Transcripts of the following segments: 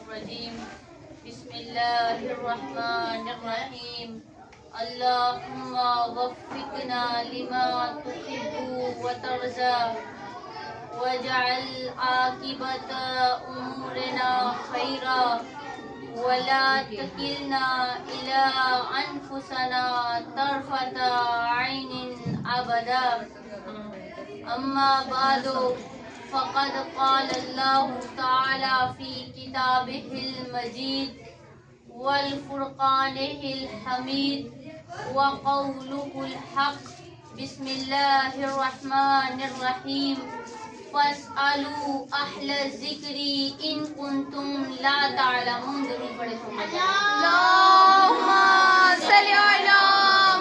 الرجیم بسم اللہ الرحمن الرحیم اللہم وفقنا لما تحب وترضى واجعل عاقبت امورنا خیرا ولا تکلنا الى انفسنا طرفت عین ابدا اما بعد فقد قال الله تعالى في كتابه المجيد والفرقانه الحميد وقوله الحق بسم الله الرحمن الرحيم فاسألوا أهل الذكر إن كنتم لا تعلمون. اللهم صل على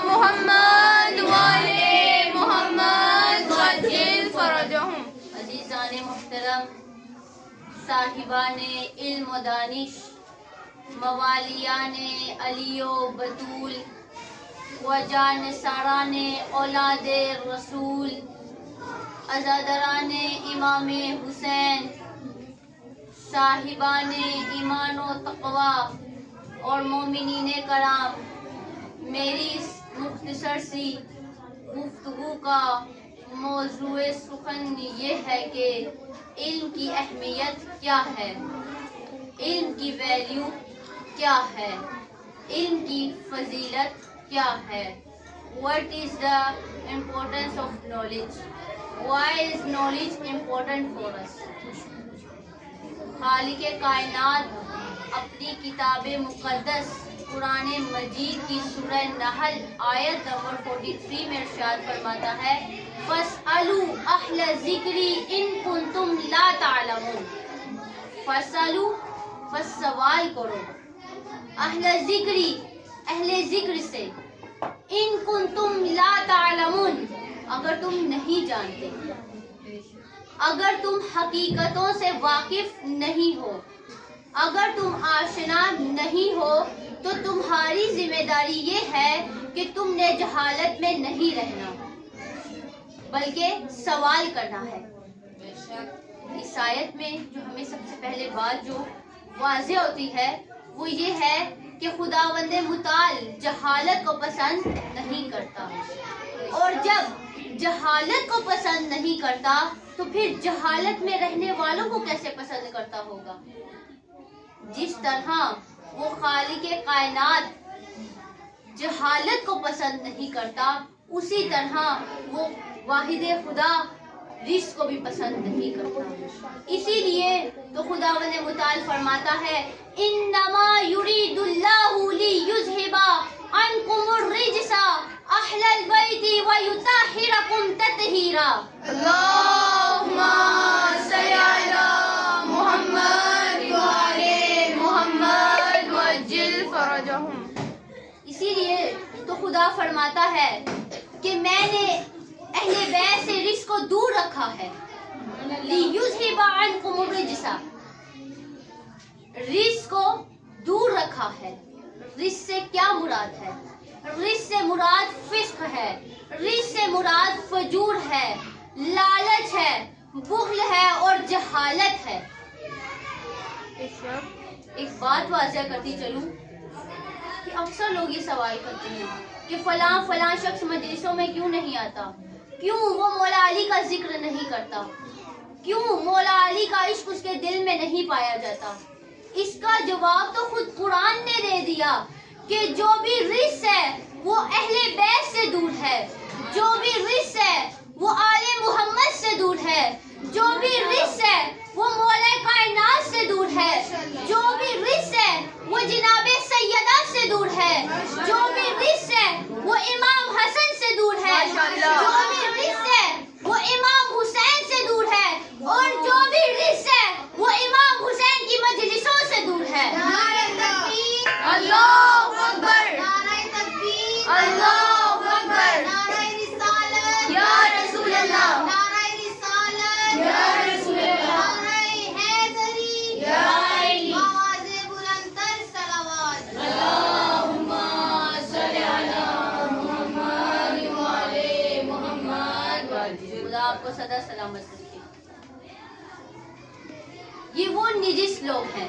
محمد وعلى محمد وعجل فرجهم. عزیزان محترم، صاحبان علم و دانش، موالیان علی و بطول و جانثاران اولاد رسول، عزادران امام حسین، صاحبان ایمان و تقوی اور مومنین کرام، میری اس مختصر سی گفتگو کا موضوع سخن یہ ہے کہ علم کی اہمیت کیا ہے، علم کی ویلیو کیا ہے، علم کی فضیلت کیا ہے. What is the importance of knowledge? Why is knowledge important for us? خالق کائنات اپنی کتاب مقدس قرآن مجید کی سورہ نحل آیت نمبر 43 میں ارشاد فرماتا ہے فَاسْأَلُوا أَهْلَ الذِّكْرِ إِن كُنتُمْ لَا تَعْلَمُونَ. فَاسْأَلُوا، بس سوال کرو، اہل ذکر، اہل ذکر سے، ان کنتم لا تعلمون، اگر تم نہیں جانتے، اگر تم حقیقتوں سے واقف نہیں ہو، اگر تم آشنا نہیں ہو، تو تمہاری ذمہ داری یہ ہے کہ تم نے جہالت میں نہیں رہنا بلکہ سوال کرنا ہے. اس آیت میں جو ہمیں سب سے پہلے بات جو واضح ہوتی ہے وہ یہ ہے کہ خداوند متعال جہالت کو پسند نہیں کرتا، اور جب جہالت کو پسند نہیں کرتا تو پھر جہالت میں رہنے والوں کو کیسے پسند کرتا ہوگا. جس طرح وہ خالق کائنات جہالت کو پسند نہیں کرتا، اسی طرح وہ واحد خدا رزق کو بھی پسند نہیں کرتا. اسی لیے تو خداوند متعال فرماتا ہے انما یرید اللہ لیذھب عنکم الرجس اہل البیت ویطہرکم تطہیرا. اللهم صل على محمد وعلى محمد وعجل فرجهم. اسی لیے تو خدا فرماتا ہے کہ میں نے اہل بیت سے رزق کو دور رکھا ہے. لیذھب عنکم الرجس، رزق کو دور رکھا ہے. رزق سے کیا مراد ہے؟ رزق سے مراد فسق ہے، رزق سے مراد فجور ہے، لالچ ہے، بخل ہے اور جہالت ہے. ایک بات واضح کرتی چلوں کہ اکثر لوگ یہ سوال کرتے ہیں کہ فلاں فلاں شخص مجلسوں میں کیوں نہیں آتا، کیوں وہ مولا علی کا ذکر نہیں کرتا، کیوں مولا علی کا عشق اس کے دل میں نہیں پایا جاتا. اس کا جواب تو خود قرآن نے دے دیا کہ جو بھی رزق ہے وہ اہل بیت سے دور ہے، جو بھی رزق ہے وہ آل محمد سے دور ہے، جو بھی رزق ہے وہ مولا کائنات سے دور ہے، جو بھی رزق ہے وہ جناب سیدہ سے دور ہے، جو بھی رزق ہے وہ امام حسن سے دور ہے، جو بھی رزق ہے وہ امام حسین سے دور ہے، اور جو بھی رزق ہے وہ امام حسین کی مجلسوں سے دور ہے. اللہ اکبر، اللہ اکبر، یا رسول اللہ، یا رسول اللہ، حیدری، یا علی، آواز بلند تر صلوات. اللہم صل علی محمد وعلی محمد وعلی. خدا آپ کو سدا سلامت رکھے. یہ وہ نجس لوگ ہیں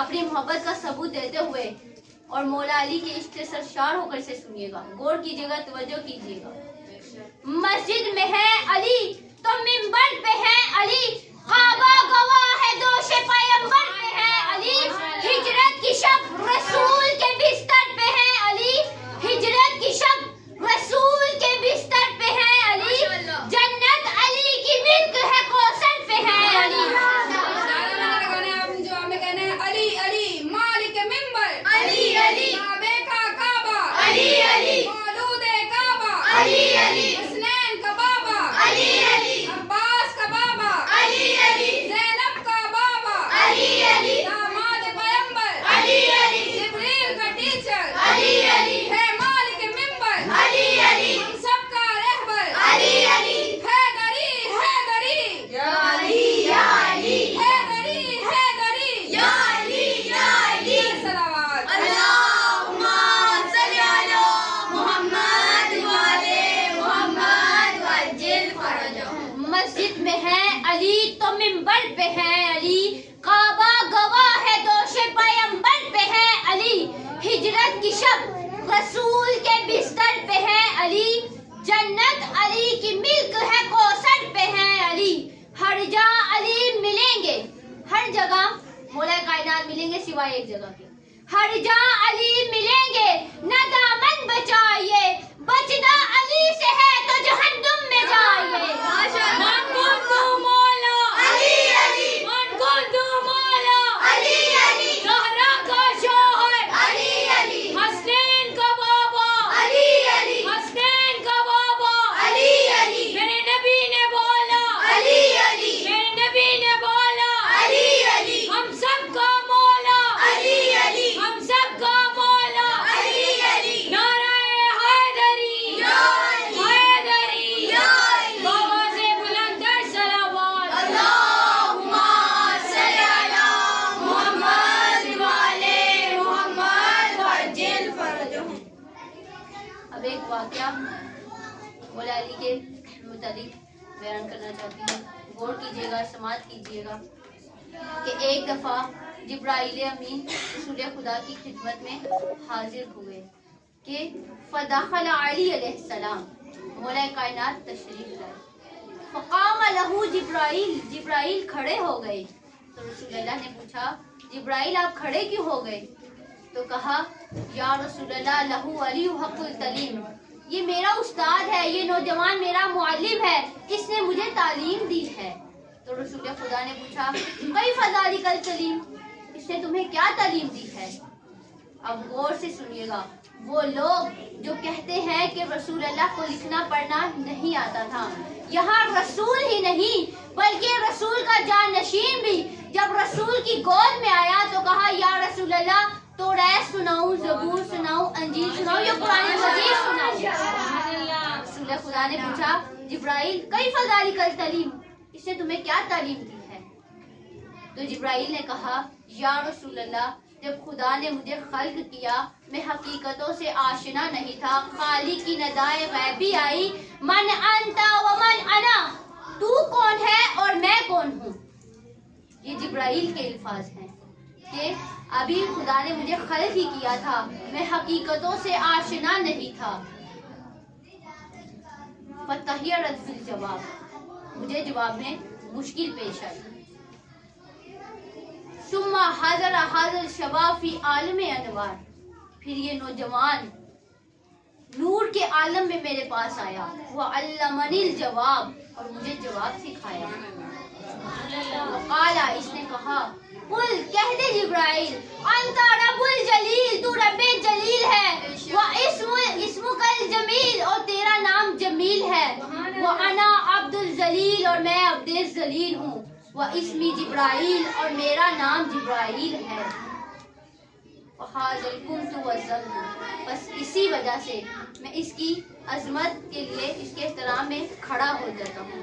اپنی محبت کا ثبوت دیتے ہوئے اور مولا علی کے عشق سے سرشار ہو کر سے سنیے گا، غور کیجیے گا، توجہ کیجیے گا۔ مسجد میں ہے علی تو منبر پہ ہے علی، کعبہ گواہ ہے دوش پیغمبر پہ ہے علی، ہجرت کی شب رسول کے بستر پہ ہے علی، ہجرت کی شب رسول کے بستر پہ ہے علی، جنت علی کی ملک ہے کوثر پہ ہے علی۔ علی علی مالک منبر، علی علی کعبے کا کعبہ، علی علی مولود کعبہ، علی علی حسنین کا بابا، علی علی عباس کا بابا، علی علی زینب کا بابا، علی علی داماد پیغمبر، علی علی جبریل کا ٹیچر، علی علی ہے مالک منبر، علی علی ہم سب کا رہبر، علی علی حیدری حیدری یا علی یا علی حیدری حیدری یا علی یا علی صلوات۔ اللہم صلی علی محمد وعلی محمد وعجل فرجہم۔ مسجد میں ہے علی تو منبر پہ ہے علی، کعبہ گواہ ہے دوش پیغمبر پہ ہے علی، ہجرت کی شب رسول کے بستر پہ ہے علی، جنت علی کی ملک ہے کوثر پہ ہے علی، ہر جا علی ملیں گے، ہر جگہ مولا کائنات ملیں گے سوائے ایک جگہ کے، ہر جا علی ملیں گے، نہ دامن بچائیے، بچنا علی سے ہے تو جہنم میں جائیے۔ من کنتو مولا علی علی من کنتو مولا علی علی زہرا کا شوہر علی علی حسنین کا بابا علی علی حسنین کا بابا علی علی میرے نبی نے بولا علی علی میرے نبی نے بولا علی علی ہم سب کا مولا علی علی ہم سب کا مولا علی علی نعرہ حیدری یا علی حیدری یا علی بابا سے بلندر صلوات۔ اللہم صلی علی محمد وعلی محمد وعجل فرجہم۔ اب ایک واقعہ مولا علی کے متعلق بیان کرنا چاہتی ہوں، غور کیجیے گا، سماعت کیجیے گا کہ ایک دفعہ جبرائیل امین رسول خدا کی خدمت میں حاضر ہوئے کہ فدخل علی علیہ السلام، مولا کائنات تشریف لائے، فقام لہو جبرائیل، جبرائیل کھڑے ہو گئے، تو رسول اللہ نے پوچھا جبرائیل آپ کھڑے کیوں ہو گئے؟ تو کہا یا رسول اللہ لہو علی حق التعلیم، یہ میرا استاد ہے، یہ نوجوان میرا معلم ہے، اس نے مجھے تعلیم دی ہے۔ تو رسول خدا نے پوچھا کیف ذالک التعلیم، اس نے تمہیں کیا تعلیم دی ہے؟ اب غور سے سنیے گا، وہ لوگ جو کہتے ہیں کہ رسول اللہ کو لکھنا پڑھنا نہیں آتا تھا، یہاں رسول ہی نہیں بلکہ رسول کا جانشین بھی جب رسول کی گود میں آیا تو کہا یا رسول اللہ توریت سناؤں، زبور سناؤں، انجیل سناؤں، یا قرآن مجید سناؤں؟ رسول خدا نے پوچھا جبرائیل کیف ذالک التعلیم، اس نے تمہیں کیا تعلیم دی ہے؟ تو جبرائیل نے کہا یا رسول اللہ جب خدا نے مجھے خلق کیا میں حقیقتوں سے آشنا نہیں تھا، خالق کی ندائے غیبی آئی، من انتا ومن انا، تو کون ہے اور میں کون ہوں۔ یہ جبرائیل کے الفاظ ہیں کہ ابھی خدا نے مجھے خلق ہی کیا تھا، میں حقیقتوں سے آشنا نہیں تھا۔ فتحیرت فی الجواب، مجھے جواب میں مشکل پیش آئی۔ ثم حضر حاضر الشباب فی عالم انوار، پھر یہ نوجوان نور کے عالم میں میرے پاس آیا، وعلمنی الجواب، اور مجھے جواب سکھایا۔ قال، اس نے کہا قل، کہہ دے جبرائیل، انت رب الجلیل، تو رب جلیل ہے، واسمک الجمیل، اور تیرا نام جمیل ہے، وانا عبد الذلیل، اور میں عبد الذلیل ہوں، واسمی جبرائیل، اور میرا نام جبرائیل ہے۔ فہذا القمت والذل، بس اسی وجہ سے میں اس کی عظمت کے لیے اس کے احترام میں کھڑا ہو جاتا ہوں۔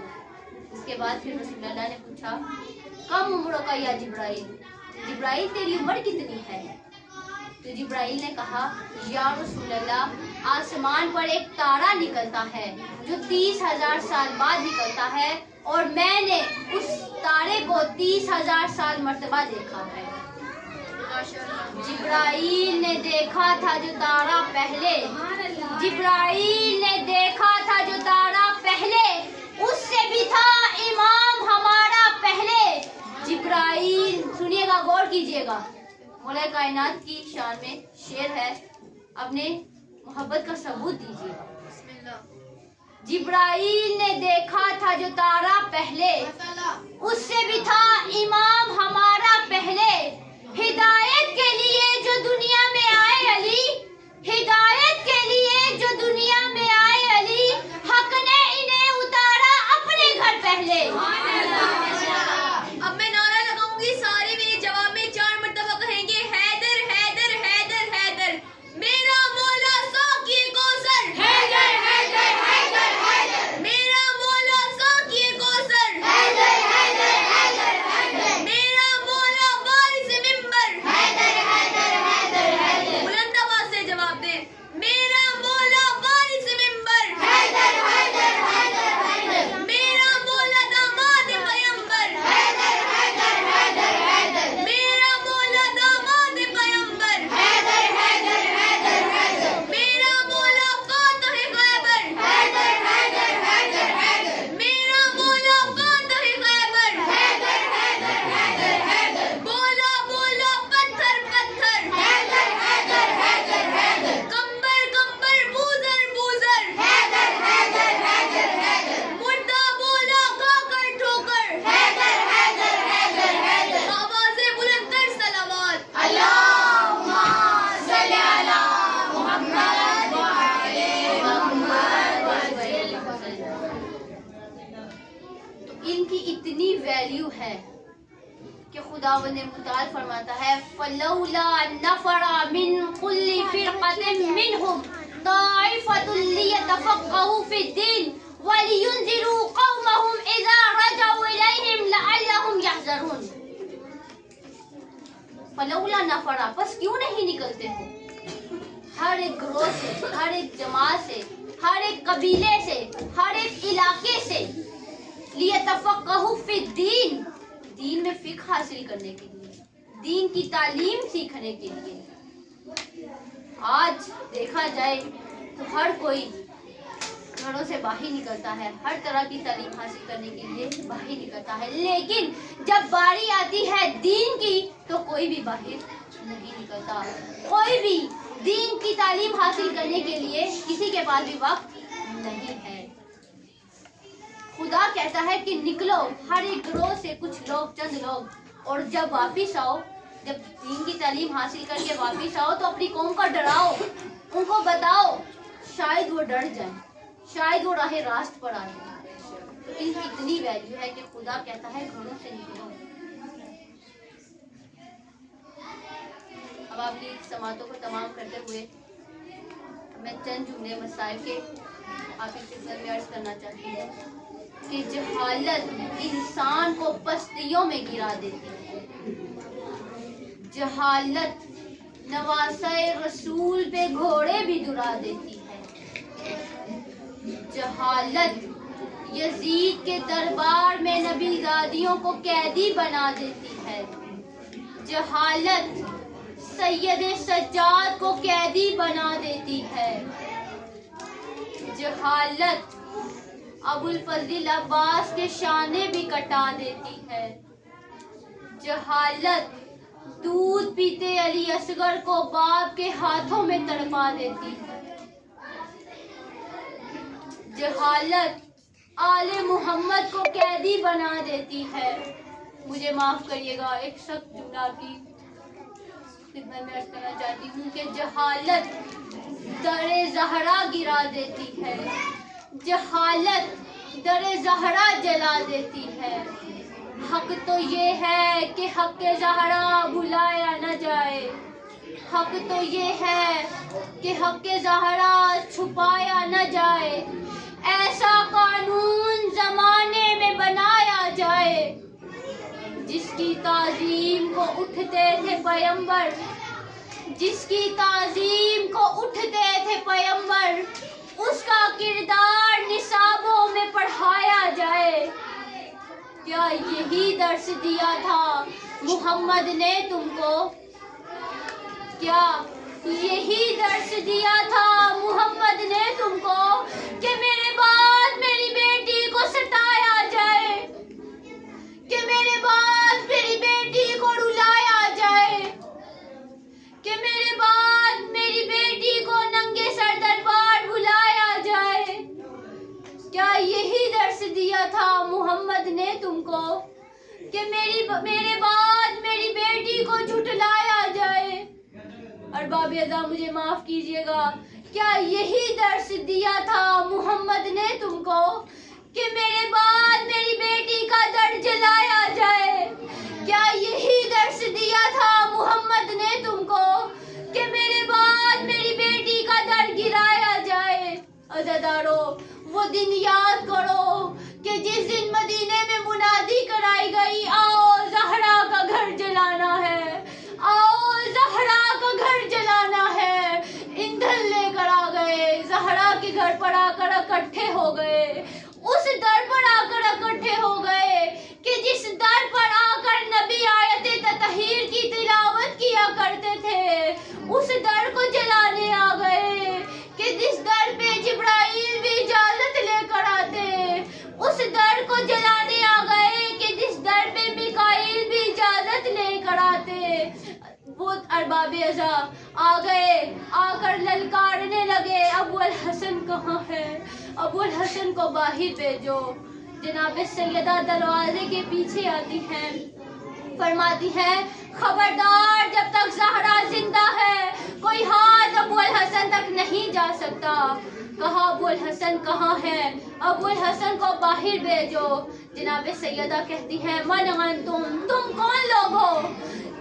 اس کے بعد پھر رسول اللہ نے پوچھا کم عمر کا یا جبرائیل، جبرائیل تیری عمر کتنی ہے؟ تو جبرائیل نے کہا یا رسول اللہ آسمان پر ایک تارا نکلتا ہے جو 30,000 سال بعد نکلتا ہے، اور میں نے اس تارے کو 30,000 سال مرتبہ دیکھا ہے۔ جبرائیل نے دیکھا تھا جو تارا پہلے، جبرائیل نے دیکھا تھا جو تارا پہلے، اس سے بھی تھا امام ہمارا پہلے۔ جبرائیل، سنیے گا، غور کیجئے گا، مولا کائنات کی شان میں شعر ہے، اپنے محبت کا ثبوت دیجئے گا۔ جبرائیل نے دیکھا تھا جو تارا پہلے، اس سے بھی تھا امام ہمارا پہلے۔ ہدایت کے لیے جو دنیا میں آئے علی، ہدایت کے لیے جو دنیا میں آئے علی، حق نے انہیں اتارا اپنے گھر پہلے۔ اب میں نعرہ لگاؤں گی، سارے میرے جواب میں 4 مرتبہ کہیں گے، حیدر حیدر حیدر حیدر، میرا مولا ساقی کوثر، حیدر حیدر حیدر حیدر، میرا مولا ساقی کوثر، حیدر حیدر حیدر حیدر، میرا مولا وارث منبر، حیدر حیدر حیدر حیدر، بلند آواز سے جواب دیں، میرا مولا وارث منبر، حیدر حیدر حیدر حیدر، میرا مولا داماد پیمبر، حیدر حیدر حیدر حیدر، میرا مولا داماد پیمبر، حیدر حیدر حیدر حیدر، میرا مولا فاتح خیبر، حیدر حیدر حیدر حیدر، میرا مولا فاتح خیبر، حیدر حیدر حیدر حیدر، بولا بولا پتھر پتھر، حیدر حیدر حیدر حیدر، کمبر کمبر بوزر بوزر، حیدر حیدر حیدر حیدر، مردہ بولا کھا کر ٹھوکر، حیدر حیدر حیدر حیدر، آوازیں بلند تر صلوات، اللہم صلی علی محمد وعلی محمد وسلم۔ تو ان کی اتنی ویلیو ہے کہ خداوند متعال فرماتا ہے فَلَوْلَا نَفَرَ مِن كُلِّ فِرْقَةٍ مِّنْهُمْ طَائِفَةٌ لِيَتَفَقَّهُوا فِي الدِّينِ وَلِيُنذِرُوا قَوْمَهُمْ إِذَا رَجَعُوا إِلَيْهِمْ لَعَلَّهُمْ يَحْذَرُونَ۔ فَلَوْلَا نَفَرَ، پس کیوں نہیں نکلتے ہو؟ ہر ایک گروہ سے، ہر ایک جماعت سے، ہر ایک قبیلے سے، ہر ایک علاقے سے، لِيَتَفَقَّهُوا فِي الدِّينِ، دین میں فقہ حاصل کرنے کے لیے، دین کی تعلیم سیکھنے کے لیے۔ آج دیکھا جائے تو ہر کوئی گھروں سے باہر نکلتا ہے، ہر طرح کی تعلیم حاصل کرنے کے لیے باہر نکلتا ہے، لیکن جب باری آتی ہے دین کی تو کوئی بھی باہر نہیں نکلتا، کوئی بھی دین کی تعلیم حاصل کرنے کے لیے کسی کے پاس بھی وقت نہیں ہے۔ خدا کہتا ہے کہ نکلو، ہر ایک گروہ سے کچھ لوگ، چند لوگ، اور جب واپس آؤ، جب دین کی تعلیم حاصل کر کے واپس آؤ تو اپنی قوم کو ڈراؤ، ان کو بتاؤ، شاید وہ ڈر جائیں، شاید وہ راہ راست پر آ جائیں۔ تو ان کی اتنی ویلیو ہے کہ خدا کہتا ہے گھروں سے نکلو۔ اب آپ کی سماعتوں کو تمام کرتے ہوئے میں چند جملے مسائل کے آپ کی خدمت میں عرض کرنا چاہتی ہوں کہ جہالت انسان کو پستیوں میں گرا دیتی ہے، جہالت نواسہ رسول پہ گھوڑے بھی دڑا دیتی ہے، جہالت یزید کے دربار میں نبی زادیوں کو قیدی بنا دیتی ہے، جہالت سید سجاد کو قیدی بنا دیتی ہے، جہالت ابو الفضل عباس کے شانے بھی کٹا دیتی ہے، جہالت دودھ پیتے علی اصغر کو باپ کے ہاتھوں میں تڑپا دیتی ہے، جہالت آل محمد کو قیدی بنا دیتی ہے۔ مجھے معاف کریے گا، ایک سخت جملہ کی خدمت میں عرض کرنا چاہتی ہوں کہ جہالت در زہرا گرا دیتی ہے، جہالت در زہرا جلا دیتی ہے۔ حق تو یہ ہے کہ حق زہرا بھلایا نہ جائے، حق تو یہ ہے کہ حق زہرا چھپایا نہ جائے، ایسا قانون زمانے میں بنایا جائے جس کی تعظیم کو اٹھتے تھے پیمبر، جس کی تعظیم کو اٹھتے تھے پیمبر، اس کا کردار نصابوں میں پڑھایا جائے۔ کیا یہی درس دیا تھا محمد نے تم کو؟ کیا یہی درس دیا تھا محمد نے تم کو کہ میرے بعد میری بیٹی کو ستایا جائے، کہ میرے بعد میری بیٹی کو رلایا جائے، کہ میرے بعد میری بیٹی کو ننگے سر دربار بلایا جائے؟ کیا یہی درس دیا تھا محمد نے تم کو کہ میرے بعد میری بیٹی کو جھٹلایا جائے؟ ارباب اذا مجھے معاف کیجیے گا، کیا یہی درس دیا تھا محمد نے تم کو کہ میرے بعد میری بیٹی کا در جلایا جائے؟ کیا یہی درس دیا تھا محمد نے تم کو کہ میرے بعد میری بیٹی کا در گرایا جائے؟ عزادارو، وہ دن یاد کرو کہ جس دن مدینے میں منادی کرائی گئی، آؤ زہرا کا گھر جلانا ہے، آؤ زہرا کا گھر جلانا ہے۔ ایندھن لے کر آ گئے، زہرا کے گھر پر آ کر اکٹھے ہو گئے، اس در پر آ کر اکٹھے ہو گئے کہ جس در پر آ کر نبی آیت تطہیر کی تلاوت کیا کرتے تھے، اس در کو جلانے آ گئے کہ جس در پہ جبرائیل بھی اجازت لے کر آتے، اس در کو جلانے آ گئے کہ جس در پہ میکائیل بھی اجازت لے کر آتے۔ وہ ارباب اذا آ گئے، آ کر للکارنے لگے، ابو الحسن کہاں ہے؟ ابو الحسن کو باہر بھیجو۔ جناب سیدہ دروازے کے پیچھے آتی ہیں، فرماتی ہے خبردار جب تک زہرا زندہ ہے کوئی ہاتھ ابو الحسن تک نہیں جا سکتا۔ کہا ابو الحسن کہاں ہے؟ ابو الحسن کو باہر بھیجو۔ جناب سیدہ کہتی ہیں من انتم، تم کون لوگ ہو؟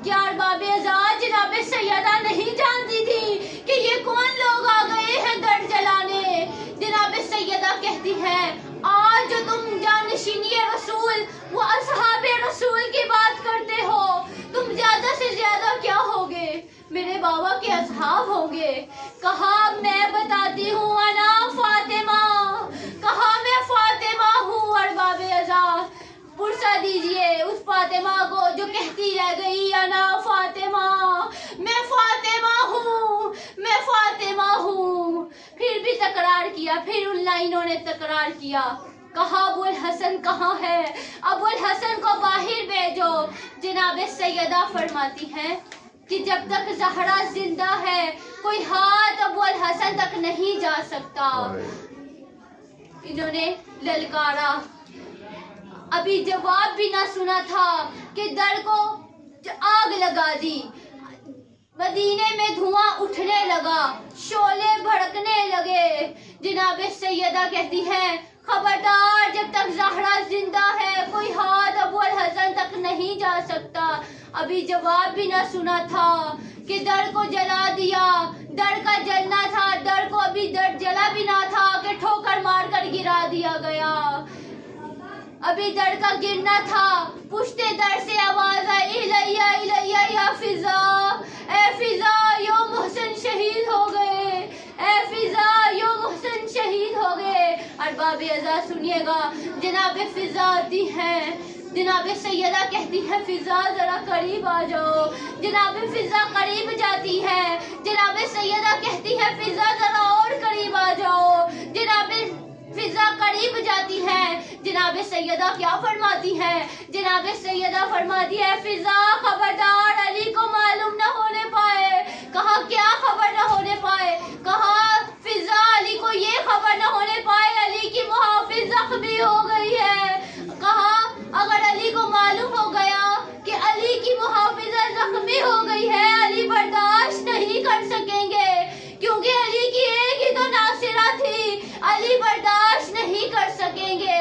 کیا ارباب اذا جناب سیدہ نہیں جانتی تھی کہ یہ کون لوگ آ گئے ہیں در جلانے؟ جناب سیدہ کہتی ہے آج جو تم جانشینی رسول وہ اصحاب رسول کی بات کرتے ہو، تم زیادہ سے زیادہ کیا ہوگے؟ میرے بابا کے اصحاب ہوں گے۔ کہا میں بتاتی ہوں انا فاطمہ، کہا میں فاطمہ ہوں۔ ارباب اذا پرسہ دیجئے اس فاطمہ کو جو کہتی رہ گئی انا فاطمہ، میں فاطمہ ہوں، میں فاطمہ ہوں۔ پھر بھی تکرار کیا، پھر ان لائنوں نے تکرار کیا۔ کہا ابو الحسن کہاں ہے؟ ابو الحسن کو باہر بھیجو۔ جناب سیدہ فرماتی ہیں کہ جب تک زہرا زندہ ہے کوئی ہاتھ ابو الحسن تک نہیں جا سکتا۔ انہوں نے للکارا، ابھی جواب بھی نہ سنا تھا کہ در کو آگ لگا دی، مدینے میں دھواں اٹھنے لگا، شعلے بھڑکنے لگے۔ جناب سیدہ کہتی ہیں خبردار جب تک زہرا زندہ ہے کوئی ہاتھ ابو الحسن تک نہیں جا سکتا۔ ابھی جواب بھی نہ سنا تھا کہ در کو جلا دیا، در کا جلنا تھا، در کو ابھی در جلا بھی نہ تھا کہ ٹھوکر مار کر گرا دیا گیا۔ ابھی در کا گرنا تھا، پشتے در سے آواز آئی الیہ الیہ یا فضا، اے فضا یو محسن شہید ہو گئے، اے فضا یو محسن شہید ہو گئے۔ ارباب اذا سنیے گا، جناب فضا آتی ہیں، جناب سیدہ کہتی ہے فضا ذرا قریب آ جاؤ۔ جناب فضا قریب جاتی ہے، جناب سیدہ کہتی ہے فضا ذرا اور قریب آ جاؤ۔ جناب فضا قریب جاتی ہے، جناب سیدہ کیا فرماتی ہے؟ جناب سیدہ فرماتی ہے فضا خبردار علی کو معلوم نہ ہونے پائے۔ کہا کیا خبر نہ ہونے پائے؟ کہا فضا علی کو یہ خبر نہ ہونے پائے علی کی محافظ زخمی ہو گئی ہے۔ کہا اگر علی کو معلوم ہو گیا کہ علی کی محافظہ زخمی ہو گئی ہے، علی برداشت نہیں کر سکیں گے، کیونکہ علی کی ایک ہی تو ناصرہ تھی، علی برداشت نہیں کر سکیں گے۔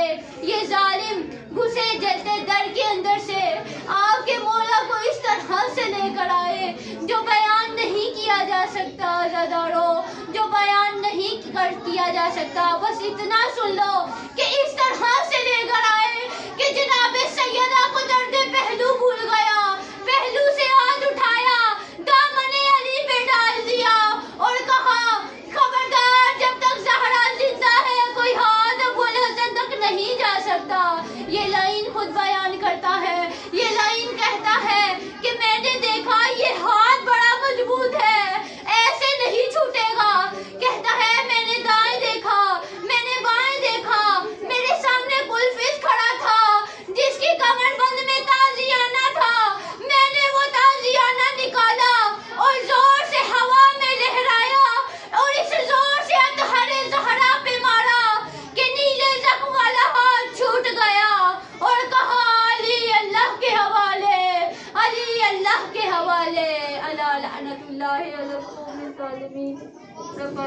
یہ ظالم گھسے جلتے در کے اندر سے آپ کے مولا کو اس طرح سے لے کر آئے جو بیان نہیں کیا جا سکتا۔ عزادارو، جو بیان نہیں کیا جا سکتا، بس اتنا سن لو کہ اس طرح سے لے کر آئے کہ جناب سیدہ کو درد پہلو بھول گیا، پہلو سے ہاتھ اٹھایا، دامن علی پہ ڈال دیا اور کہا خبردار جب تک زہرا زندہ ہے کوئی ہاتھ ابو الحسن تک نہیں جا سکتا۔ یہ لائن خود بیان کرتا ہے، یہ لائن کہتا ہے کہ میں نے دیکھا یہ ہاتھ بڑا مضبوط ہے،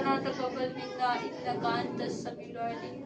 ربنا تقبل منا انك انت السميع العليم